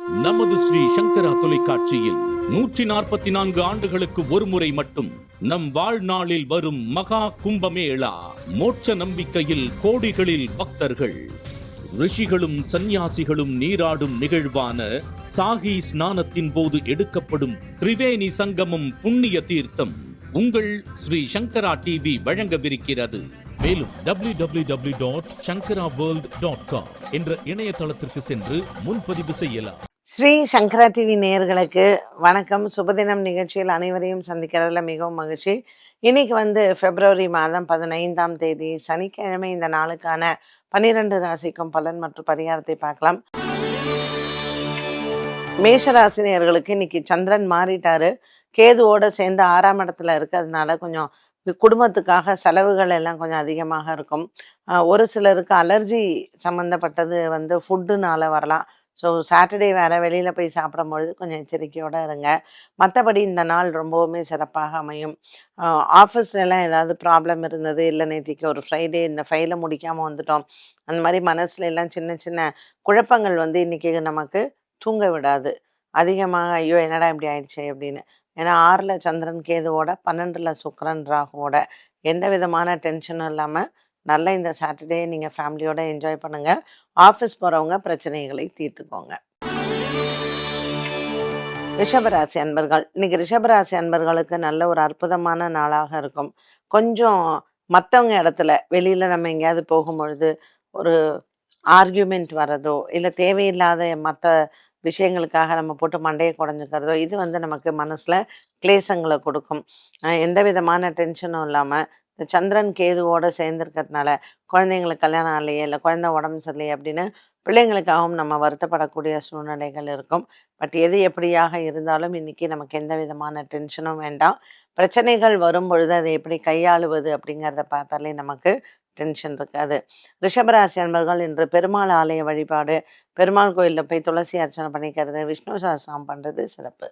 நமது ஸ்ரீ சங்கரா தொலைக்காட்சியில் 144 ஆண்டுகளுக்கு ஒருமுறை மட்டும் நம் வாழ்நாளில் வரும் மகா கும்பமேளா. மோட்ச நம்பிக்கையில் கோடிகளில் பக்தர்கள், ரிஷிகளும் சந்நியாசிகளும் நீராடும் நிகழ்வான சாகி ஸ்நானத்தின் போது எடுக்கப்படும் திரிவேணி சங்கமம் புண்ணிய தீர்த்தம் உங்கள் ஸ்ரீ சங்கரா டிவி வழங்கவிருக்கிறது. மேலும் www.shankaraworld.com என்ற இணையதளத்திற்கு சென்று முன்பதிவு செய்யலாம். ஸ்ரீ சங்கரா டிவி நேயர்களுக்கு வணக்கம். சுபதினம் நிகழ்ச்சியில் அனைவரையும் சந்திக்கிறதுல மிகவும் மகிழ்ச்சி. இன்னைக்கு பிப்ரவரி மாதம் 15ஆம் தேதி சனிக்கிழமை. இந்த நாளுக்கான 12 ராசிக்கும் பலன் மற்றும் பரிகாரத்தை பார்க்கலாம். மேஷராசி நேயர்களுக்கு இன்னைக்கு சந்திரன் மாறிட்டாரு. கேதுவோட சேர்ந்து 6ஆம் இடத்துல இருக்கிறதுனால கொஞ்சம் குடும்பத்துக்காக செலவுகள் எல்லாம் கொஞ்சம் அதிகமாக இருக்கும். ஒரு சிலருக்கு அலர்ஜி சம்மந்தப்பட்டது ஃபுட்டுனால வரலாம். ஸோ சாட்டர்டே வேறு வெளியில் போய் சாப்பிடும்பொழுது கொஞ்சம் எச்சரிக்கையோடு இருங்க. மற்றபடி இந்த நாள் ரொம்பவுமே சிறப்பாக அமையும். ஆஃபீஸ்லலாம் ஏதாவது ப்ராப்ளம் இருந்தது, இல்லை நேற்றுக்கு ஒரு ஃப்ரைடே இந்த ஃபைலை முடிக்காமல் வந்துட்டோம், அந்த மாதிரி மனசுல எல்லாம் சின்ன சின்ன குழப்பங்கள் இன்றைக்கி நமக்கு தூங்க விடாது. அதிகமாக ஐயோ என்னடா இப்படி ஆயிடுச்சு அப்படின்னு. ஏன்னா 6ல் சந்திரன் கேதுவோட, 12ல் சுக்கிரன் ராகுவோட, எந்த விதமான டென்ஷனும் இல்லாமல் நல்ல இந்த சாட்டர்டே நீங்கள் ஃபேமிலியோடு என்ஜாய் பண்ணுங்கள். ஆஃபீஸ் போகிறவங்க பிரச்சனைகளை தீர்த்துக்கோங்க. ரிஷபராசி அன்பர்கள், இன்னைக்கு ரிஷபராசி அன்பர்களுக்கு நல்ல ஒரு அற்புதமான நாளாக இருக்கும். கொஞ்சம் மற்றவங்க இடத்துல வெளியில் நம்ம எங்கேயாவது போகும்பொழுது ஒரு ஆர்கியூமெண்ட் வர்றதோ, இல்லை தேவையில்லாத மற்ற விஷயங்களுக்காக நம்ம போட்டு மண்டையை குடஞ்சிக்கிறதோ, இது நமக்கு மனசில் கிளேசங்களை கொடுக்கும். எந்த விதமான டென்ஷனும் இல்லாமல் இந்த சந்திரன் கேதுவோடு சேர்ந்துருக்கிறதுனால குழந்தைங்களுக்கு கல்யாணம் ஆகலையே, இல்லை குழந்தை உடம்பு சரியில்லையே அப்படின்னு பிள்ளைங்களுக்காகவும் நம்ம வருத்தப்படக்கூடிய சூழ்நிலைகள் இருக்கும். பட் எது எப்படியாக இருந்தாலும் இன்றைக்கி நமக்கு எந்த விதமான டென்ஷனும் வேண்டாம். பிரச்சனைகள் வரும் பொழுது அதை எப்படி கையாளுவது அப்படிங்கிறத பார்த்தாலே நமக்கு டென்ஷன் இருக்காது. ரிஷபராசி அன்பர்கள் இன்று பெருமாள் ஆலய வழிபாடு, பெருமாள் கோயிலில் போய் துளசி அர்ச்சனை பண்ணிக்கிறது, விஷ்ணு சஹஸ்ரநாமம் பண்ணுறது சிறப்பு.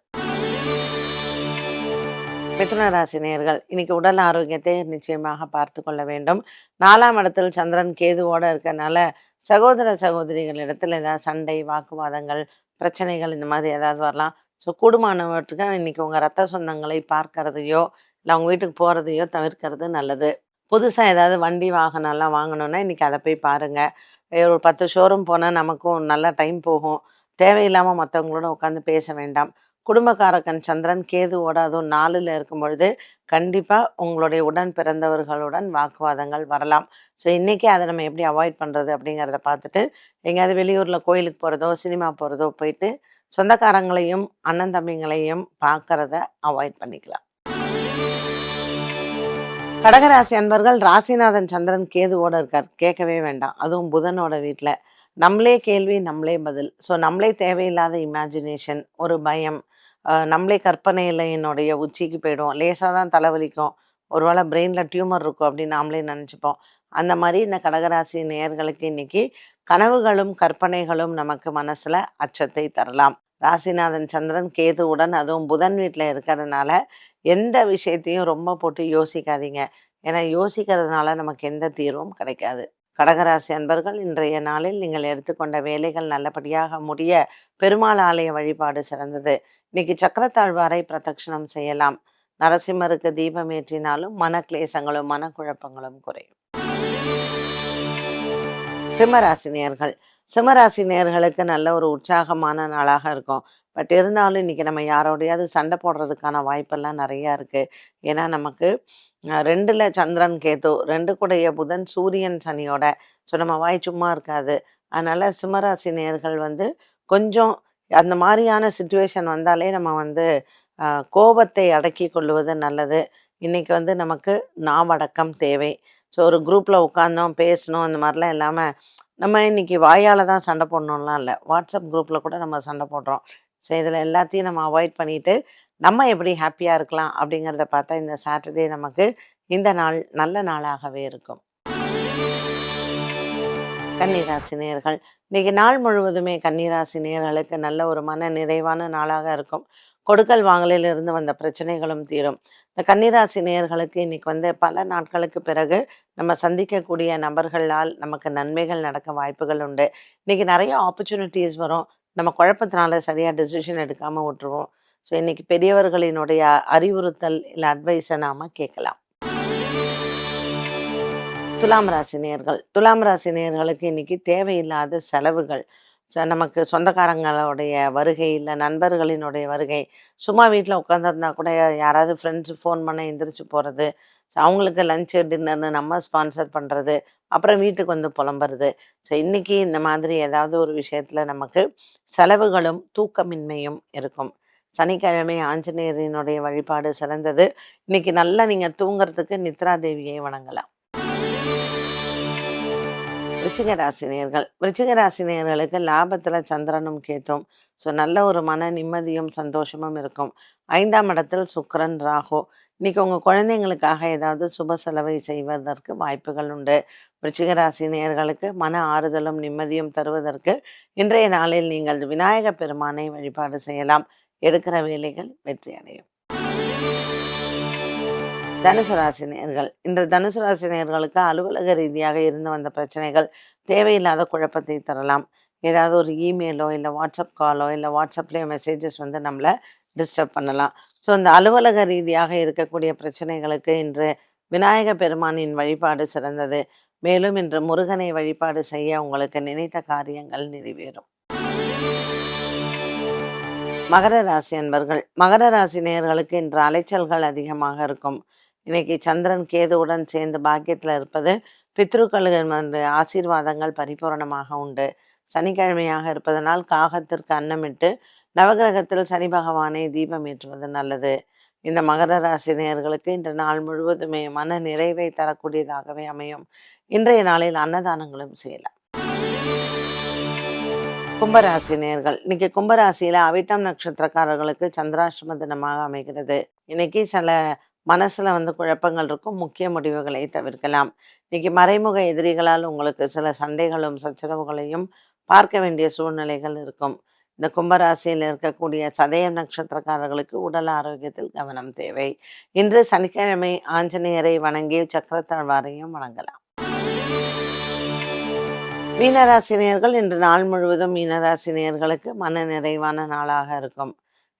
மிதுன ராசி நேயர்கள், இன்னைக்கு உடல் ஆரோக்கியத்தை நிச்சயமாக பார்த்து கொள்ள வேண்டும். 4ஆம் இடத்தில் சந்திரன் கேதுவோடு இருக்கிறதுனால சகோதர சகோதரிகளிடத்தில் ஏதாவது சண்டை, வாக்குவாதங்கள், பிரச்சனைகள் இந்த மாதிரி ஏதாவது வரலாம். ஸோ கூடுமானவற்றுக்கு இன்னைக்கு உங்கள் ரத்த சொந்தங்களை பார்க்கறதையோ இல்லை அவங்க வீட்டுக்கு போகிறதையோ தவிர்க்கிறது நல்லது. புதுசாக ஏதாவது வண்டி வாகனம்லாம் வாங்கணுன்னா இன்றைக்கி அதை போய் பாருங்கள். ஒரு 10 ஷோரூம் போனால் நமக்கும் நல்ல டைம் போகும். தேவையில்லாமல் மற்றவங்களோட உட்காந்து பேச வேண்டாம். குடும்பக்காரக்கன் சந்திரன் கேதுவோட அதுவும் 4ல் இருக்கும் பொழுது கண்டிப்பாக உங்களுடைய உடன் பிறந்தவர்களுடன் வாக்குவாதங்கள் வரலாம். ஸோ இன்றைக்கி அதை நம்ம எப்படி அவாய்ட் பண்ணுறது அப்படிங்கிறத பார்த்துட்டு எங்கேயாவது வெளியூரில் கோயிலுக்கு போகிறதோ சினிமா போகிறதோ போயிட்டு சொந்தக்காரங்களையும் அண்ணன் தம்பிங்களையும் பார்க்குறத அவாய்ட் பண்ணிக்கலாம். கடகராசி அன்பர்கள், ராசிநாதன் சந்திரன் கேதுவோடு இருக்கார். கேட்கவே வேண்டாம். அதுவும் புதனோட வீட்டில். நம்மளே கேள்வி நம்மளே பதில். ஸோ நம்மளே தேவையில்லாத இமேஜினேஷன், ஒரு பயம், நம்மளே கற்பனையிலையினுடைய உச்சிக்கு போயிடுவோம். லேசாக தான் தலைவலிக்கும், ஒருவேளை பிரெயினில் டியூமர் இருக்கும் அப்படின்னு நாமளே நினச்சிப்போம். அந்த மாதிரி இந்த கடகராசி நேயர்களுக்கு இன்றைக்கி கனவுகளும் கற்பனைகளும் நமக்கு மனசில் அச்சத்தை தரலாம். ராசிநாதன் சந்திரன் கேதுவுடன் அதுவும் புதன் வீட்டில் இருக்கிறதுனால எந்த விஷயத்தையும் ரொம்ப போட்டு யோசிக்காதீங்க. ஏன்னா யோசிக்கிறதுனால நமக்கு எந்த தீர்வும் கிடைக்காது. கடகராசி அன்பர்கள், இன்றைய நாளில் நீங்கள் எடுத்துக்கொண்ட வேலைகள் நல்லபடியாக முடிய பெருமாள் ஆலய வழிபாடு சிறந்தது. இன்னைக்கு சக்கரத்தாழ்வாரை பிரதட்சணம் செய்யலாம். நரசிம்மருக்கு தீபம் ஏற்றினாலும் மனக்லேசங்களும் மனக்குழப்பங்களும் குறையும். சிம்மராசினியர்கள், சிம்மராசினியர்களுக்கு நல்ல ஒரு உற்சாகமான நாளாக இருக்கும். பட் இருந்தாலும் இன்றைக்கி நம்ம யாரோடையாவது சண்டை போடுறதுக்கான வாய்ப்பெல்லாம் நிறையா இருக்குது. ஏன்னா நமக்கு 2ல் சந்திரன் கேது, 2 கூடைய புதன் சூரியன் சனியோட. ஸோ நம்ம வாய் சும்மா இருக்காது. அதனால் சிம்மராசி நேயர்கள் கொஞ்சம் அந்த மாதிரியான சுச்சுவேஷன் வந்தாலே நம்ம கோபத்தை அடக்கி கொள்வது நல்லது. இன்றைக்கி நமக்கு நாவடக்கம் தேவை. ஸோ ஒரு குரூப்பில் உட்காந்தோம் பேசணும் அந்த மாதிரிலாம் இல்லாமல் நம்ம இன்றைக்கி வாயால் தான் சண்டை போடணும்லாம் இல்லை. வாட்ஸ்அப் குரூப்பில் கூட நம்ம சண்டை போடுறோம். ஸோ இதில் எல்லாத்தையும் நம்ம அவாய்ட் பண்ணிவிட்டு நம்ம எப்படி ஹாப்பியாக இருக்கலாம் அப்படிங்கிறத பார்த்தா இந்த சாட்டர்டே நமக்கு இந்த நாள் நல்ல நாளாகவே இருக்கும். கன்னிராசி நேயர்கள், இன்றைக்கி நாள் முழுவதுமே கன்னிராசி நேயர்களுக்கு நல்ல ஒரு மன நிறைவான நாளாக இருக்கும். கொடுக்கல் வாங்கலிலிருந்து வந்த பிரச்சனைகளும் தீரும். இந்த கன்னிராசி நேயர்களுக்கு இன்றைக்கி பல நாட்களுக்கு பிறகு நம்ம சந்திக்கக்கூடிய நபர்களால் நமக்கு நன்மைகள் நடக்க வாய்ப்புகள் உண்டு. இன்றைக்கி நிறைய ஆப்பர்ச்சுனிட்டிஸ் வரும். நம்ம குழப்பத்தினால சரியாக டெசிஷன் எடுக்காமல் விட்டுருவோம். ஸோ இன்றைக்கி பெரியவர்களினுடைய அறிவுறுத்தல் இல்லை அட்வைஸை நாம் கேட்கலாம். துலாம் ராசி நேயர்கள். துலாம் ராசி நேயர்களுக்கு இன்னைக்கு தேவையில்லாத செலவுகள், நமக்கு சொந்தக்காரங்களுடைய வருகை, இல்லை நண்பர்களினுடைய வருகை, சும்மா வீட்டில் உட்காந்துருந்தா கூட யாராவது ஃப்ரெண்ட்ஸு ஃபோன் பண்ண எந்திரிச்சு போகிறது, ஸோ அவங்களுக்கு லஞ்சு டின்னர்னு நம்ம ஸ்பான்சர் பண்ணுறது, அப்புறம் வீட்டுக்கு வந்து புலம்புறது. ஸோ இன்றைக்கி இந்த மாதிரி ஏதாவது ஒரு விஷயத்தில் நமக்கு செலவுகளும் தூக்கமின்மையும் இருக்கும். சனிக்கிழமை ஆஞ்சநேயரினுடைய வழிபாடு சிறந்தது. இன்னைக்கு நல்லா நீங்கள் தூங்குறதுக்கு நித்ரா தேவியை வணங்கலாம். விருச்சிக ராசினியர்கள். விருச்சிக ராசினியர்களுக்கு லாபத்தில் சந்திரனும் கேத்தும். ஸோ நல்ல ஒரு மன நிம்மதியும் சந்தோஷமும் இருக்கும். 5ஆம் இடத்தில் சுக்கிரன் ராகு. இன்னைக்கு உங்கள் குழந்தைங்களுக்காக ஏதாவது சுப செலவை செய்வதற்கு வாய்ப்புகள் உண்டு. விருச்சிக ராசினியர்களுக்கு மன ஆறுதலும் நிம்மதியும் தருவதற்கு இன்றைய நாளில் நீங்கள் விநாயக பெருமானை வழிபாடு செய்யலாம். எடுக்கிற வேலைகள் வெற்றி அடையும். தனுசு ராசி நேயர்கள். இன்று தனுசு ராசி நேயர்களுக்கு அலுவலக ரீதியாக இருந்து வந்த பிரச்சனைகள் தேவையில்லாத குழப்பத்தை தரலாம். ஏதாவது ஒரு இமெயிலோ இல்லை வாட்ஸ்அப் காலோ இல்லை வாட்ஸ்அப்லேயே மெசேஜஸ் வந்து நம்மளை டிஸ்டர்ப் பண்ணலாம். ஸோ இந்த அலுவலக ரீதியாக இருக்கக்கூடிய பிரச்சனைகளுக்கு இன்று விநாயக பெருமானின் வழிபாடு சிறந்தது. மேலும் இன்று முருகனை வழிபாடு செய்ய உங்களுக்கு நினைத்த காரியங்கள் நிறைவேறும். மகர ராசி அன்பர்கள். மகர ராசி நேயர்களுக்கு இன்று அலைச்சல்கள் அதிகமாக இருக்கும். இன்னைக்கு சந்திரன் கேதுவுடன் சேர்ந்து பாக்கியத்தில் இருப்பது பித்ருக்களுக்கு ஆசீர்வாதங்கள் பரிபூரணமாக உண்டு. சனிக்கிழமையாக இருப்பதனால் காகத்திற்கு அன்னமிட்டு நவகிரகத்தில் சனி பகவானை தீபம் ஏற்றுவது நல்லது. இந்த மகர ராசி நேயர்களுக்கு இன்று நாள் முழுவதுமே மன நிறைவை தரக்கூடியதாகவே அமையும். இன்றைய நாளில் அன்னதானங்களும் செய்யலாம். கும்பராசி நேயர்கள். இன்னைக்கு கும்பராசியில அவிட்டம் நட்சத்திரக்காரர்களுக்கு சந்திராஷ்டம தினமாக அமைகிறது. இன்னைக்கு சில மனசுல வந்து குழப்பங்கள் இருக்கும். முக்கிய முடிவுகளை தவிர்க்கலாம். இன்னைக்கு மறைமுக எதிரிகளால் உங்களுக்கு சில சண்டைகளும் சச்சரவுகளையும் பார்க்க வேண்டிய சூழ்நிலைகள் இருக்கும். இந்த கும்பராசியில் இருக்கக்கூடிய சதயம் நட்சத்திரக்காரர்களுக்கு உடல் ஆரோக்கியத்தில் கவனம் தேவை. இன்று சனிக்கிழமை ஆஞ்சநேயரை வணங்கி சக்கரத்தாழ்வாரையும் வணங்கலாம். மீனராசினியர்கள் இன்று நாள் முழுவதும் மீனராசினியர்களுக்கு மன நிறைவான நாளாக இருக்கும்.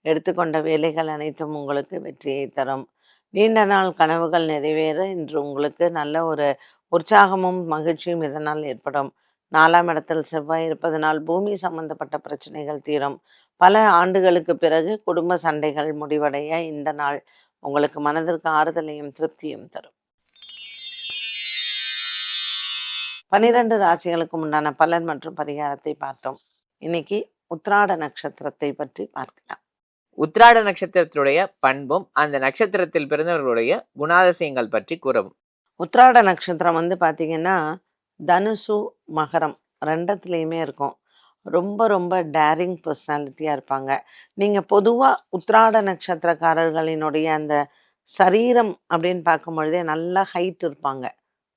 எடுத்துக்கொண்ட வேலைகள் அனைத்தும் உங்களுக்கு வெற்றியை தரும். நீண்ட நாள் கனவுகள் நிறைவேற இன்று உங்களுக்கு நல்ல ஒரு உற்சாகமும் மகிழ்ச்சியும் இதனால் ஏற்படும். 4ஆம் இடத்தில் செவ்வாய் இருப்பதனால் பூமி சம்பந்தப்பட்ட பிரச்சனைகள் தீரும். பல ஆண்டுகளுக்கு பிறகு குடும்ப சண்டைகள் முடிவடைய இந்த நாள் உங்களுக்கு மனதிற்கு ஆறுதலையும் திருப்தியும் தரும். 12 ராசிகளுக்கு உண்டான பலன் மற்றும் பரிகாரத்தை பார்த்தோம். இன்னைக்கு உத்திராட நட்சத்திரத்தை பற்றி பார்க்கலாம். உத்திராட நட்சத்திரத்துடைய பண்பும் அந்த நட்சத்திரத்தில் பிறந்தவர்களுடைய குணாதிசயங்கள் பற்றி கூறவும். உத்திராட நட்சத்திரம் வந்து பார்த்தீங்கன்னா தனுசு மகரம் ரெண்டத்துலேயுமே இருக்கும். ரொம்ப ரொம்ப டேரிங் பர்சனாலிட்டியாக இருப்பாங்க. நீங்கள் பொதுவாக உத்திராட நட்சத்திரக்காரர்களினுடைய அந்த சரீரம் அப்படின்னு பார்க்கும் பொழுதே நல்லா ஹைட் இருப்பாங்க.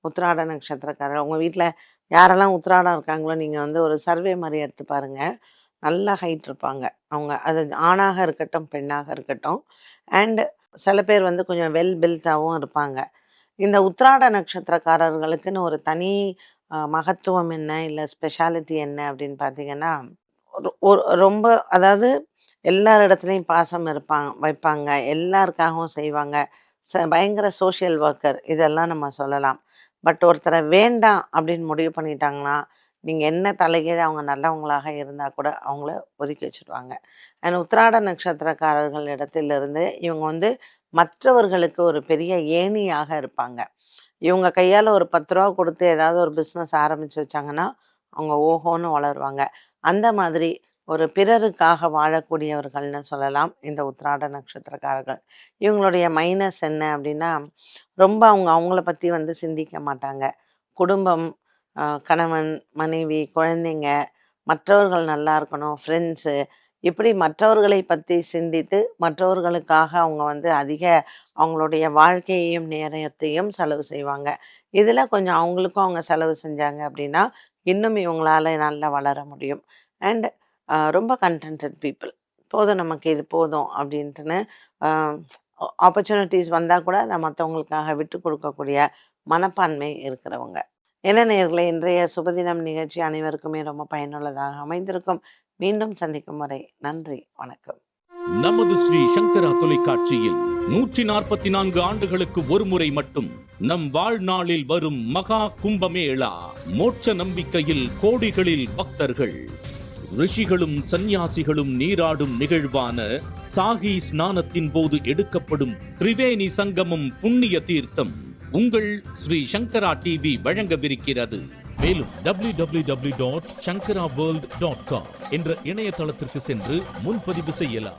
உத்திராட நட்சத்திரக்காரர் உங்கள் வீட்டில் யாரெல்லாம் உத்திராடம் இருக்காங்களோ நீங்கள் வந்து ஒரு சர்வே மாதிரி எடுத்து பாருங்கள். நல்ல ஹைட் இருப்பாங்க அவங்க. அது ஆணாக இருக்கட்டும் பெண்ணாக இருக்கட்டும். அண்டு சில பேர் வந்து கொஞ்சம் வெல் பில்ட்டாகவும் இருப்பாங்க. இந்த உத்திராட நட்சத்திரக்காரர்களுக்குன்னு ஒரு தனி மகத்துவம் என்ன இல்லை ஸ்பெஷாலிட்டி என்ன அப்படின்னு பார்த்தீங்கன்னா ரொம்ப அதாவது எல்லார் இடத்துலையும் பாசம் வைப்பாங்க. எல்லாருக்காகவும் செய்வாங்க. பயங்கர சோஷியல் ஒர்க்கர் இதெல்லாம் நம்ம சொல்லலாம். பட் ஒருத்தரை வேண்டாம் அப்படின்னு முடிவு பண்ணிட்டாங்கன்னா நீங்கள் என்ன தலைகீழ அவங்க நல்லவங்களாக இருந்தால் கூட அவங்கள ஒதுக்கி வச்சுடுவாங்க. அண்ட் உத்திராட நட்சத்திரக்காரர்கள் இடத்திலிருந்து இவங்க வந்து மற்றவர்களுக்கு ஒரு பெரிய ஏணியாக இருப்பாங்க. இவங்க கையால் ஒரு 10 ரூபா கொடுத்து ஏதாவது ஒரு பிஸ்னஸ் ஆரம்பித்து வச்சாங்கன்னா அவங்க ஓஹோன்னு வளருவாங்க. அந்த மாதிரி ஒரு பிறருக்காக வாழக்கூடியவர்கள்னு சொல்லலாம் இந்த உத்திராட நட்சத்திரக்காரர்கள். இவங்களுடைய மைனஸ் என்ன அப்படின்னா ரொம்ப அவங்கள பற்றி வந்து சிந்திக்க மாட்டாங்க. குடும்பம், கணவன், மனைவி, குழந்தைங்க, மற்றவர்கள் நல்லா இருக்கணும், ஃப்ரெண்ட்ஸு, இப்படி மற்றவர்களை பற்றி சிந்தித்து மற்றவர்களுக்காக அவங்க வந்து அதிக அவங்களுடைய வாழ்க்கையையும் நேரத்தையும் செலவு செய்வாங்க. இதில் கொஞ்சம் அவங்களுக்கும் அவங்க செலவு செஞ்சாங்க அப்படின்னா இன்னும் இவங்களால நல்லா வளர முடியும். அண்ட் ரொம்ப கண்டென்டட் பீப்புள். போதும் நமக்கு இது போதும் அப்படின்ட்டுன்னு ஆப்பர்ச்சுனிட்டிஸ் வந்தால் கூட அதை மற்றவங்களுக்காக விட்டு கொடுக்கக்கூடிய மனப்பான்மை இருக்கிறவங்க. என்ன நேயர்களே, இன்றைய சுபதினம் நிகழ்ச்சி அனைவருக்குமே ரொம்ப பயனுள்ளதாக அமைந்திருக்கும். மீண்டும் சந்திக்கும் வரை நன்றி, வணக்கம். நமது ஸ்ரீ சங்கரா தொலைக்காட்சியில் 144 ஆண்டுகளுக்கு ஒரு முறை மட்டும் நம் வாழ்நாளில் வரும் மகா கும்பமேளா. மோட்ச நம்பிக்கையில் கோடிகளில் பக்தர்கள், ரிஷிகளும் சந்நியாசிகளும் நீராடும் நிகழ்வான சாகி ஸ்நானத்தின் போது எடுக்கப்படும் திரிவேணி சங்கமம் புண்ணிய தீர்த்தம் உங்கள் ஸ்ரீ சங்கரா டிவி வழங்கவிருக்கிறது. மேலும் www.shankaraworld.com என்ற இணையதளத்திற்கு சென்று முன்பதிவு செய்யலாம்.